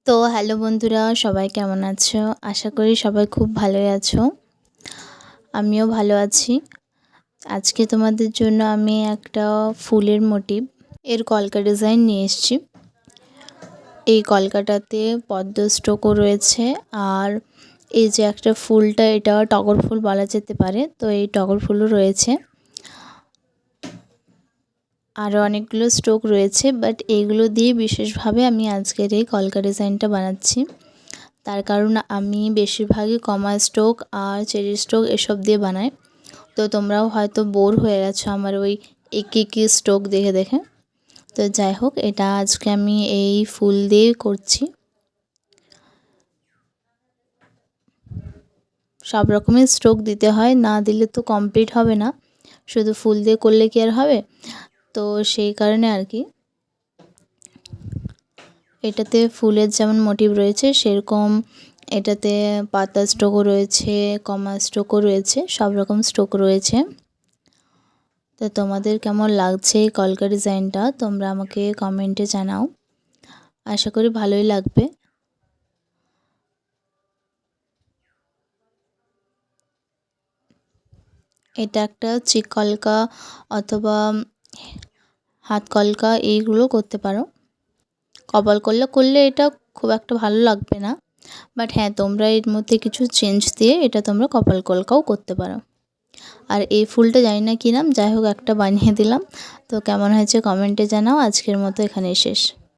তো হ্যালো বন্ধুরা, সবাই কেমন আছো? আশা করি সবাই খুব ভালোই আছো। আমিও ভালো আছি। আজকে তোমাদের জন্য আমি একটা ফুলের মোটিভ এর কলকা ডিজাইন নিয়ে এসেছি। এই কলকাটাতে পদ্ম স্টোকও রয়েছে, আর এই যে একটা ফুলটা, এটা টগর ফুল বলা যেতে পারে। তো এই টগর ফুলও রয়েছে, আরও অনেকগুলো স্টোক রয়েছে, বাট এইগুলো দিয়ে বিশেষভাবে আমি আজকের এই কলকা ডিজাইনটা বানাচ্ছি। তার কারণ আমি বেশিরভাগই কমা স্টোক আর চেরি স্টোক এসব দিয়ে বানাই। তো তোমরাও হয়তো বোর হয়ে গেছো আমার ওই একই স্টোক দেখে দেখে। তো যাই হোক, এটা আজকে আমি এই ফুল দিয়ে করছি। সব রকমের স্টোক দিতে হয়, না দিলে তো কমপ্লিট হবে না। শুধু ফুল দিয়ে করলে কি আর হবে? তো সেই কারণে আর কি, এটাতে ফুলের যেমন মোটিভ রয়েছে সেরকম এটাতে পাতা স্টোকও রয়েছে, কমা স্টোকও রয়েছে, সব রকম স্টোক রয়েছে। তো তোমাদের কেমন লাগছে এই কলকা ডিজাইনটা তোমরা আমাকে কমেন্টে জানাও। আশা করি ভালোই লাগবে। এটা একটা চিক কলকা অথবা হাত কলকা এইগুলো করতে পারো। কপাল করলে এটা খুব একটা ভালো লাগবে না, বাট হ্যাঁ, তোমরা এর মধ্যে কিছু চেঞ্জ দিয়ে এটা তোমরা কপাল কলকাও করতে পারো। আর এই ফুলটা জানি না কী নাম, যাই হোক একটা বানিয়ে দিলাম। তো কেমন হয়েছে কমেন্টে জানাও। আজকের মতো এখানেই শেষ।